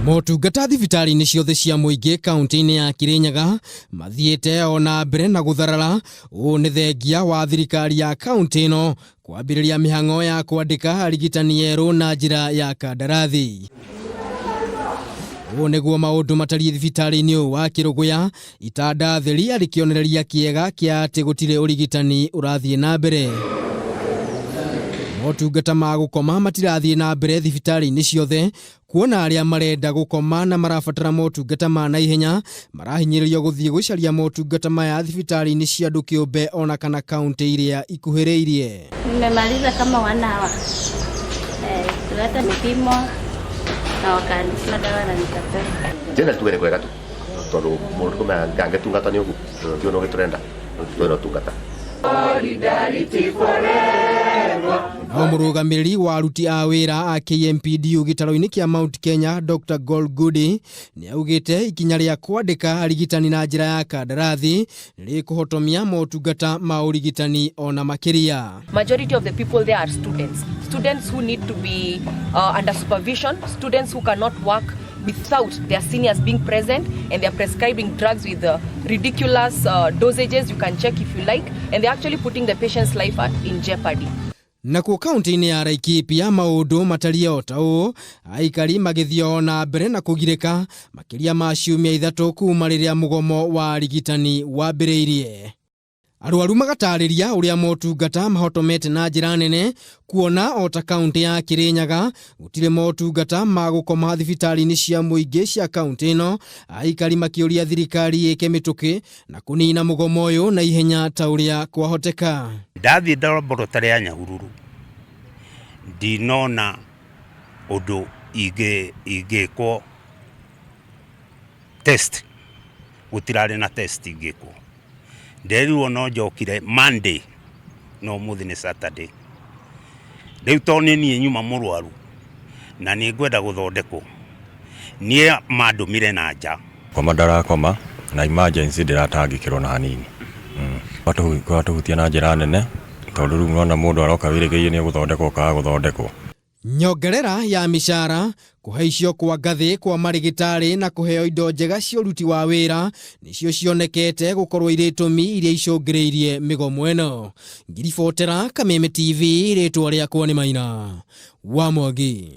Motungata thibitari-inĩ ciothe cia mũingĩ kaunti-inĩ ya Kirinyaga mathiĩte ona mbere na gũtharara. Ũũ nĩ thengia wa thirikari ya kaunti ĩno kwambĩrĩria mĩhang'o ya kwandĩka arigitani erũ na njĩra ya kandarathi. Ũũ nĩguo maũndũ matariĩ thibitari-inĩ ũyũ wa Kĩrũgũya, itanda theri arĩ kĩonereria kĩega kĩa atĩ gũtirĩ ũrigitani ũrathiĩ na mbere. Motungata ma gũkoma matirathiĩ na mbere thibitari-inĩ ciothe, kuona arĩa marenda gũkoma na marabatara motungata ma naihenya marahinyĩrĩrio gũthiĩ gũcaria motungata maya thibitari-inĩ cia andũ kĩũmbe ona kana kaunti iria ikuhĩrĩirie. Nimemaliza kama 1 hour. Tuleta vipimo na wakaandika dawa na nikapewa. Jena tuwele kwega tu. Tondũ mũndũ angetungata nĩ ũguo kĩono gĩtũrenda twĩna tungata. Solidarity forever. No mũrũgamĩrĩri wa aruti a wĩra a KMPDU gĩtaro-inĩ kĩa Mount Kenya Dr. Golgudi nĩ augĩte ikinya rĩa kwandĩka arigitani na njĩra ya kandarathi nĩ kũhotomia motungata ma ũrigitani ona makĩria. Majority of the people there are students who need to be under supervision, students who cannot work without their seniors being present, and they're prescribing drugs with ridiculous dosages. You can check if you like, and they're actually putting the patient's life in jeopardy. Nakuo kaunti-inĩ ya Laikipia maũndũ matariĩ o ta ũũ, aikari magĩthiĩ na mbere na kũgirĩka makĩria ma ciumia 3 kuuma rĩrĩa mũgomo wa arigitani wambĩrĩirie. Arwaru magatarĩria ũrĩa motungata mahotomete na njĩra nene, kuona o ta kaunti ya Kirinyaga gũtirĩ motungata ma gũkoma thibitari-inĩ cia mũingĩ cia kaunti ĩno, aikari makĩũria thirikari ĩke mĩtũkĩ na kũnina mũgomo ũyũ na ihenya ta ũrĩa kwahoteka. Ndathiĩ laboratory ya Nyahururu ndinona ũndũ ingĩkwo test, gũtirarĩ na test ingĩkwo. Nderirwo no njokire Monday no mũthĩ nĩ Saturday. Rĩu to nĩ nyuma mũrwaru na nĩ ngwenda gũthondekwo, niĩ mandũmire na nja koma ndarakoma na emergency ndiratangĩkĩrwo na hanini. Twatũhutia na njĩra nene tondũ rĩu mwana mũndũ aroka wĩrĩgĩire nĩ gũthondekwo kana gũthondekwo. Nyongerera ya mĩcara, kũhaicio kwa ngathĩ kwa marigitari na kũheo indo njega cia ũruti wa wĩra nĩcio cionekete gũkorwo irĩ itũmi iria icũngĩrĩirie mĩgomo ĩno. Ngiribotera Kameme TV, rĩtwa rĩakwa nĩ Maina wa Mwangi.